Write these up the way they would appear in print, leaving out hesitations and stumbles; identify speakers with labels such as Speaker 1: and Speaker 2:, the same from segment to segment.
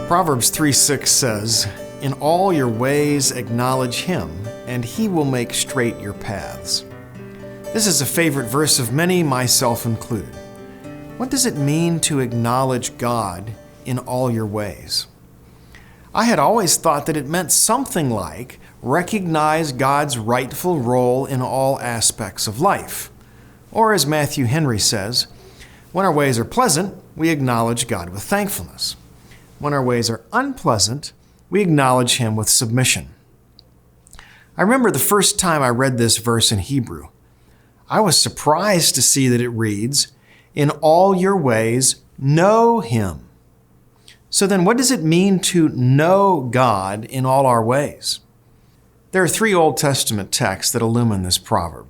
Speaker 1: Proverbs 3:6 says, "In all your ways acknowledge Him, and He will make straight your paths." This is a favorite verse of many, myself included. What does it mean to acknowledge God in all your ways? I had always thought that it meant something like recognize God's rightful role in all aspects of life. Or as Matthew Henry says, when our ways are pleasant, we acknowledge God with thankfulness. When our ways are unpleasant, we acknowledge Him with submission. I remember the first time I read this verse in Hebrew. I was surprised to see that it reads, "In all your ways, know Him." So then what does it mean to know God in all our ways? There are 3 Old Testament texts that illumine this proverb.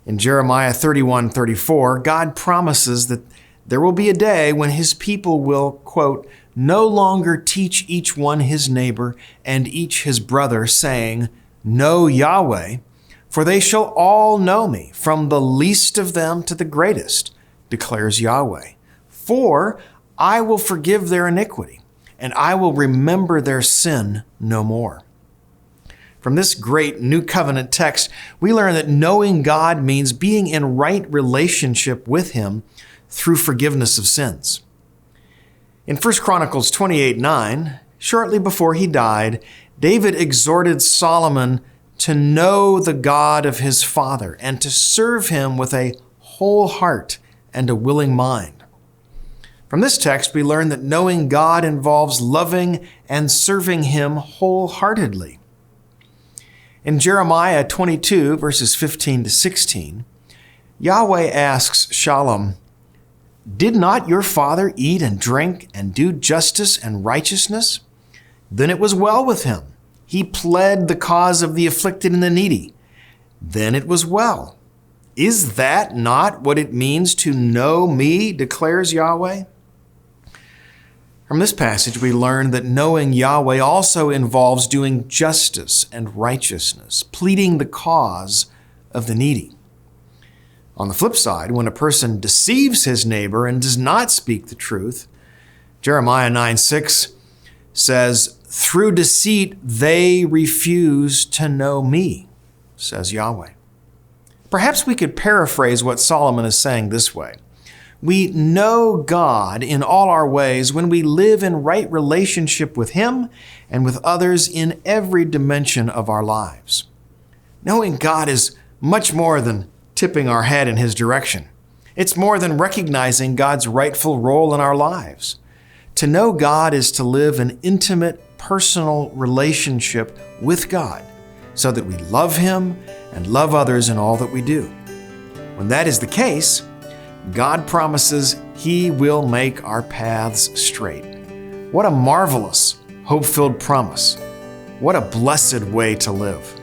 Speaker 1: In Jeremiah 31:34, God promises that there will be a day when His people will, quote, "no longer teach each one his neighbor and each his brother, saying, 'Know Yahweh,' for they shall all know me, from the least of them to the greatest, declares Yahweh. For I will forgive their iniquity, and I will remember their sin no more." From this great New Covenant text, we learn that knowing God means being in right relationship with Him through forgiveness of sins. In 1 Chronicles 28:9, shortly before he died, David exhorted Solomon to know the God of his father and to serve Him with a whole heart and a willing mind. From this text, we learn that knowing God involves loving and serving Him wholeheartedly. In Jeremiah 22, verses 15 to 16, Yahweh asks Shalom, "Did not your father eat and drink and do justice and righteousness? Then it was well with him. He pled the cause of the afflicted and the needy. Then it was well. Is that not what it means to know me, declares Yahweh?" From this passage, we learn that knowing Yahweh also involves doing justice and righteousness, pleading the cause of the needy. On the flip side, when a person deceives his neighbor and does not speak the truth, Jeremiah 9:6 says, "Through deceit they refuse to know me," says Yahweh. Perhaps we could paraphrase what Solomon is saying this way. We know God in all our ways when we live in right relationship with Him and with others in every dimension of our lives. Knowing God is much more than tipping our head in His direction. It's more than recognizing God's rightful role in our lives. To know God is to live an intimate, personal relationship with God so that we love Him and love others in all that we do. When that is the case, God promises He will make our paths straight. What a marvelous, hope-filled promise. What a blessed way to live.